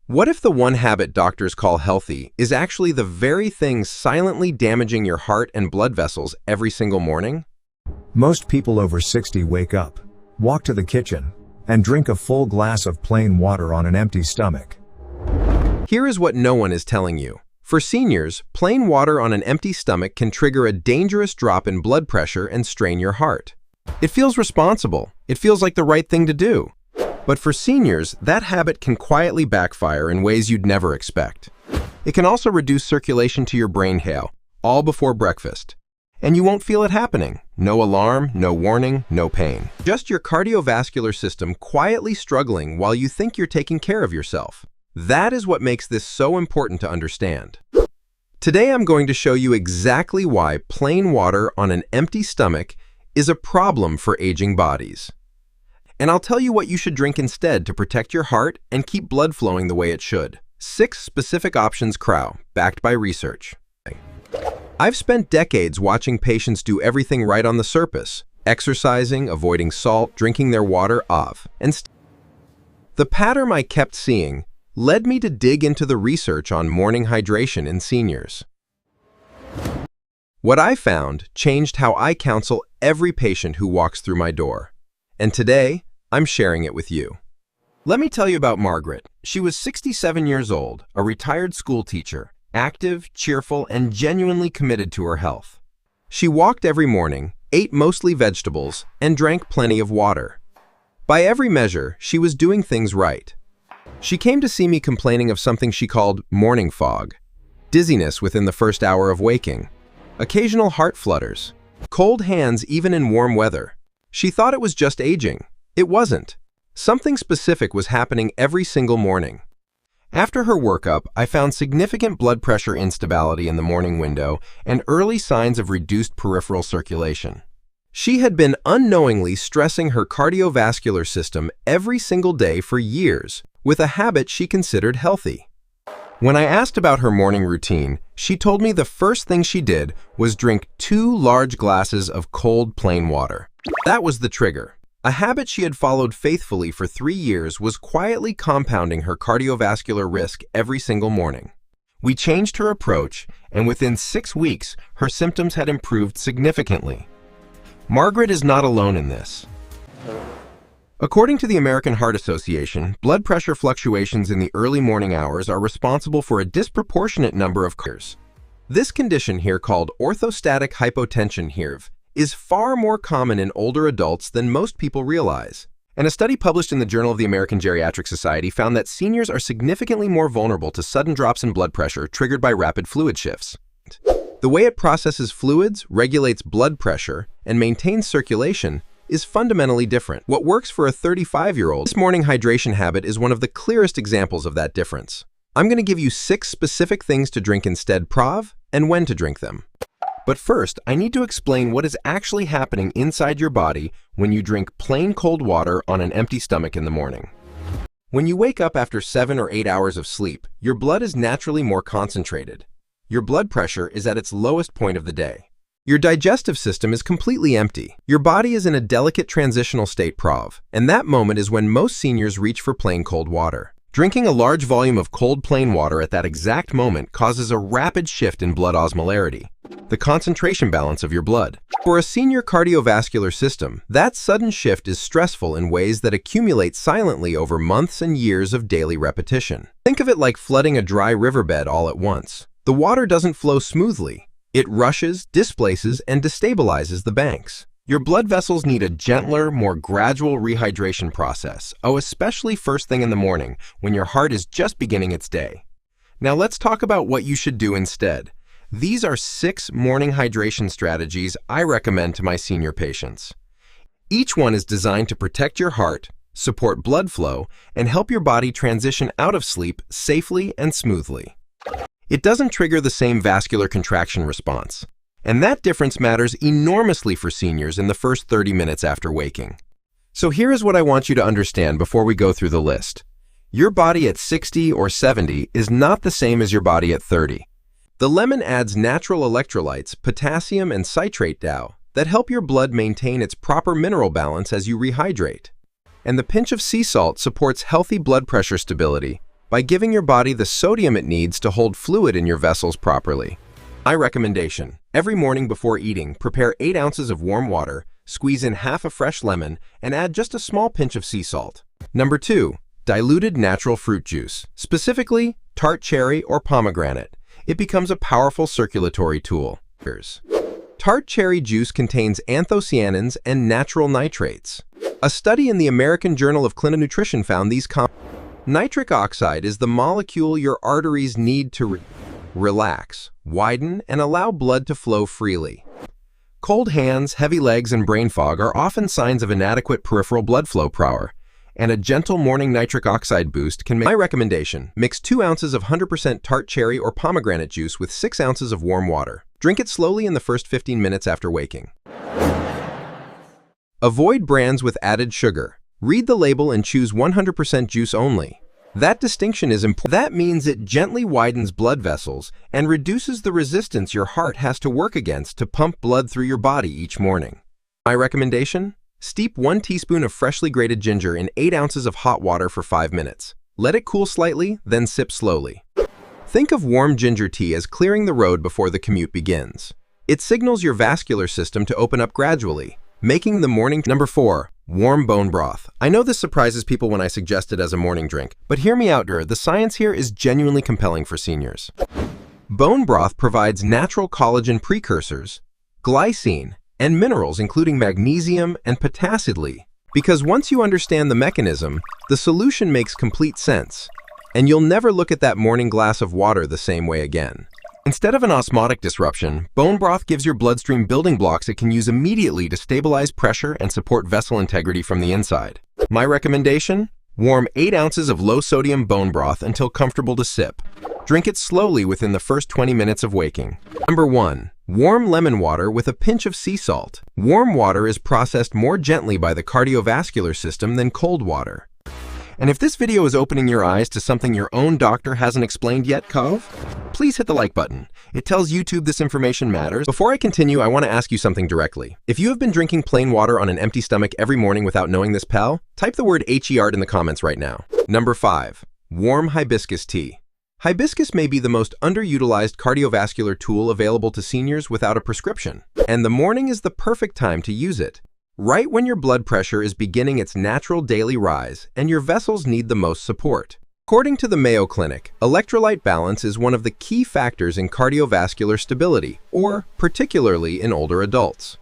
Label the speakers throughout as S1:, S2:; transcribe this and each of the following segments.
S1: What if the one habit doctors call healthy is actually the very thing silently damaging your heart and blood vessels every single morning?
S2: Most people over 60 wake up, walk to the kitchen, and drink a full glass of plain water on an empty stomach.
S1: Here is what no one is telling you. For seniors, plain water on an empty stomach can trigger a dangerous drop in blood pressure and strain your heart. It feels responsible. It feels like the right thing to do. But for seniors, that habit can quietly backfire in ways you'd never expect. It can also reduce circulation to your brain, all before breakfast. And you won't feel it happening. No alarm, no warning, no pain. Just your cardiovascular system quietly struggling while you think you're taking care of yourself. That is what makes this so important to understand. Today I'm going to show you exactly why plain water on an empty stomach is a problem for aging bodies. And I'll tell you what you should drink instead to protect your heart and keep blood flowing the way it should. 6 specific options, backed by research. I've spent decades watching patients do everything right on the surface, exercising, avoiding salt, drinking their water and the pattern I kept seeing led me to dig into the research on morning hydration in seniors. What I found changed how I counsel every patient who walks through my door. And today, I'm sharing it with you. Let me tell you about Margaret. She was 67 years old, a retired school teacher, active, cheerful, and genuinely committed to her health. She walked every morning, ate mostly vegetables, and drank plenty of water. By every measure, she was doing things right. She came to see me complaining of something she called morning fog, dizziness within the first hour of waking, occasional heart flutters, cold hands even in warm weather. She thought it was just aging. It wasn't. Something specific was happening every single morning. After her workup, I found significant blood pressure instability in the morning window and early signs of reduced peripheral circulation. She had been unknowingly stressing her cardiovascular system every single day for years with a habit she considered healthy. When I asked about her morning routine, she told me the first thing she did was drink 2 large glasses of cold plain water. That was the trigger. A habit she had followed faithfully for 3 years was quietly compounding her cardiovascular risk every single morning. We changed her approach, and within 6 weeks, her symptoms had improved significantly. Margaret is not alone in this. According to the American Heart Association, blood pressure fluctuations in the early morning hours are responsible for a disproportionate number of cases. This condition here, called orthostatic hypotension is far more common in older adults than most people realize. And a study published in the Journal of the American Geriatric Society found that seniors are significantly more vulnerable to sudden drops in blood pressure triggered by rapid fluid shifts. The way it processes fluids, regulates blood pressure, and maintains circulation is fundamentally different. What works for a 35-year-old, this morning hydration habit is one of the clearest examples of that difference. I'm going to give you 6 specific things to drink instead, and when to drink them. But first, I need to explain what is actually happening inside your body when you drink plain cold water on an empty stomach in the morning. When you wake up after 7 or 8 hours of sleep, your blood is naturally more concentrated. Your blood pressure is at its lowest point of the day. Your digestive system is completely empty. Your body is in a delicate transitional state, and that moment is when most seniors reach for plain cold water. Drinking a large volume of cold plain water at that exact moment causes a rapid shift in blood osmolarity, the concentration balance of your blood. For a senior cardiovascular system, that sudden shift is stressful in ways that accumulate silently over months and years of daily repetition. Think of it like flooding a dry riverbed all at once. The water doesn't flow smoothly. It rushes, displaces, and destabilizes the banks. Your blood vessels need a gentler, more gradual rehydration process, especially first thing in the morning when your heart is just beginning its day. Now let's talk about what you should do instead. These are 6 morning hydration strategies I recommend to my senior patients. Each one is designed to protect your heart, support blood flow, and help your body transition out of sleep safely and smoothly. It doesn't trigger the same vascular contraction response. And that difference matters enormously for seniors in the first 30 minutes after waking. So here is what I want you to understand before we go through the list. Your body at 60 or 70 is not the same as your body at 30. The lemon adds natural electrolytes, potassium and citrate that help your blood maintain its proper mineral balance as you rehydrate. And the pinch of sea salt supports healthy blood pressure stability, by giving your body the sodium it needs to hold fluid in your vessels properly. My recommendation: every morning before eating, prepare 8 ounces of warm water, squeeze in half a fresh lemon, and add just a small pinch of sea salt. Number 2. Diluted natural fruit juice, specifically tart cherry or pomegranate. It becomes a powerful circulatory tool. Tart cherry juice contains anthocyanins and natural nitrates. A study in the American Journal of Clinical Nutrition found these nitric oxide is the molecule your arteries need to relax, widen, and allow blood to flow freely. Cold hands, heavy legs, and brain fog are often signs of inadequate peripheral blood flow power, and a gentle morning nitric oxide boost can make. My recommendation: mix 2 ounces of 100% tart cherry or pomegranate juice with 6 ounces of warm water. Drink it slowly in the first 15 minutes after waking. Avoid brands with added sugar. Read the label and choose 100% juice only. That distinction is important. That means it gently widens blood vessels and reduces the resistance your heart has to work against to pump blood through your body each morning. My recommendation: steep 1 teaspoon of freshly grated ginger in 8 ounces of hot water for 5 minutes. Let it cool slightly, then sip slowly. Think of warm ginger tea as clearing the road before the commute begins. It signals your vascular system to open up gradually, making the morning. Number 4. Warm bone broth. I know this surprises people when I suggest it as a morning drink, but hear me out, the science here is genuinely compelling for seniors. Bone broth provides natural collagen precursors, glycine, and minerals including magnesium and potassium. Because once you understand the mechanism, the solution makes complete sense, and you'll never look at that morning glass of water the same way again. Instead of an osmotic disruption, bone broth gives your bloodstream building blocks it can use immediately to stabilize pressure and support vessel integrity from the inside. My recommendation: warm 8 ounces of low-sodium bone broth until comfortable to sip. Drink it slowly within the first 20 minutes of waking. Number 1. Warm lemon water with a pinch of sea salt. Warm water is processed more gently by the cardiovascular system than cold water. And if this video is opening your eyes to something your own doctor hasn't explained yet, please hit the like button. It tells YouTube this information matters. Before I continue, I want to ask you something directly. If you have been drinking plain water on an empty stomach every morning without knowing this, pal, type the word HEART in the comments right now. Number 5. Warm hibiscus tea. Hibiscus may be the most underutilized cardiovascular tool available to seniors without a prescription, and the morning is the perfect time to use it. Right when your blood pressure is beginning its natural daily rise and your vessels need the most support. According to the Mayo Clinic, electrolyte balance is one of the key factors in cardiovascular stability, or particularly in older adults.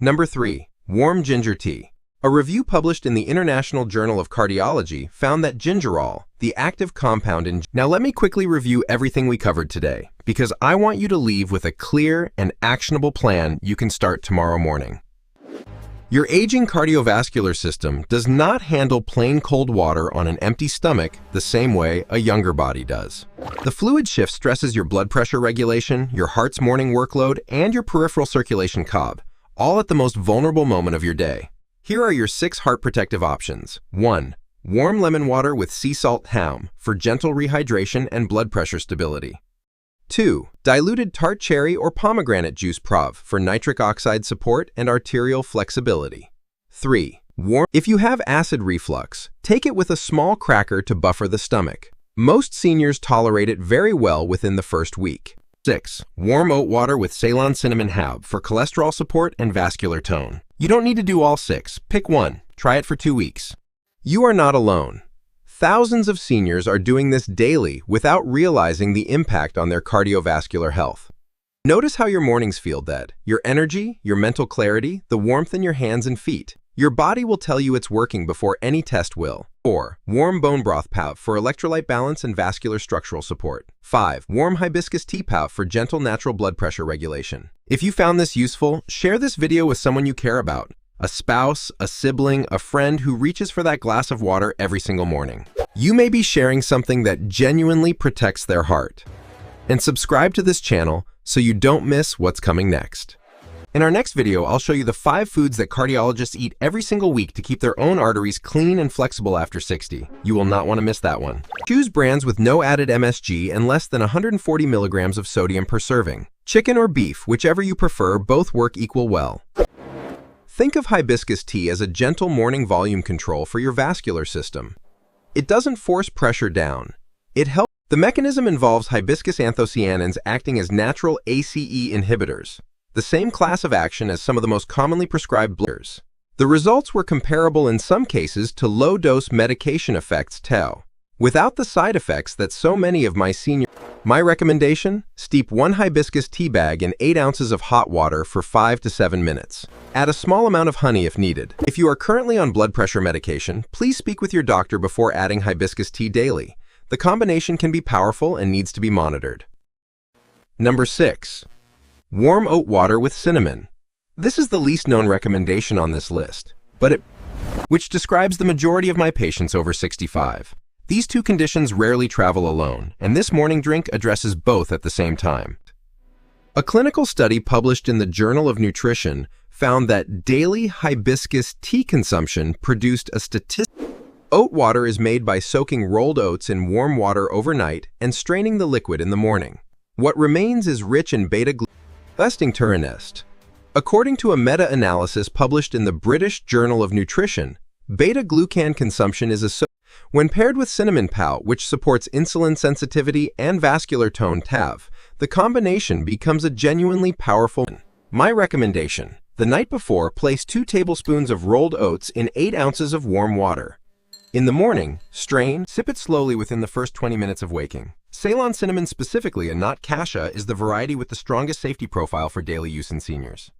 S1: Number 3. Warm ginger tea. A review published in the International Journal of Cardiology found that gingerol, the active compound in... Now let me quickly review everything we covered today, because I want you to leave with a clear and actionable plan you can start tomorrow morning. Your aging cardiovascular system does not handle plain cold water on an empty stomach the same way a younger body does. The fluid shift stresses your blood pressure regulation, your heart's morning workload, and your peripheral circulation all at the most vulnerable moment of your day. Here are your 6 heart protective options. 1. Warm lemon water with sea salt for gentle rehydration and blood pressure stability. 2. Diluted tart cherry or pomegranate juice for nitric oxide support and arterial flexibility. 3. Warm. If you have acid reflux, take it with a small cracker to buffer the stomach. Most seniors tolerate it very well within the first week. 6. Warm oat water with Ceylon cinnamon for cholesterol support and vascular tone. You don't need to do all 6. Pick one. Try it for 2 weeks. You are not alone. Thousands of seniors are doing this daily without realizing the impact on their cardiovascular health. Notice how your mornings feel, your energy, your mental clarity, the warmth in your hands and feet. Your body will tell you it's working before any test will. 4. Warm bone broth for electrolyte balance and vascular structural support. 5. Warm hibiscus tea for gentle natural blood pressure regulation. If you found this useful, share this video with someone you care about. A spouse, a sibling, a friend who reaches for that glass of water every single morning. You may be sharing something that genuinely protects their heart. And subscribe to this channel so you don't miss what's coming next. In our next video, I'll show you the 5 foods that cardiologists eat every single week to keep their own arteries clean and flexible after 60. You will not want to miss that one. Choose brands with no added MSG and less than 140 milligrams of sodium per serving. Chicken or beef, whichever you prefer, both work equal well. Think of hibiscus tea as a gentle morning volume control for your vascular system. It doesn't force pressure down. It helps. The mechanism involves hibiscus anthocyanins acting as natural ACE inhibitors, the same class of action as some of the most commonly prescribed blockers. The results were comparable in some cases to low-dose medication effects tau, without the side effects that so many of My recommendation? Steep 1 hibiscus tea bag in 8 ounces of hot water for 5 to 7 minutes. Add a small amount of honey if needed. If you are currently on blood pressure medication, please speak with your doctor before adding hibiscus tea daily. The combination can be powerful and needs to be monitored. Number 6. Warm oat water with cinnamon. This is the least known recommendation on this list, which describes the majority of my patients over 65. These two conditions rarely travel alone, and this morning drink addresses both at the same time. A clinical study published in the Journal of Nutrition found that daily hibiscus tea consumption produced a statistic. Oat water is made by soaking rolled oats in warm water overnight and straining the liquid in the morning. What remains is rich in beta-glucan. According to a meta-analysis published in the British Journal of Nutrition, beta-glucan consumption is associated when paired with cinnamon powder, which supports insulin sensitivity and vascular tone TAV. The combination becomes a genuinely powerful. My recommendation: the night before, place 2 tablespoons of rolled oats in 8 ounces of warm water. In the morning, strain, sip it slowly within the first 20 minutes of waking. Ceylon cinnamon specifically, and not cassia, is the variety with the strongest safety profile for daily use in seniors.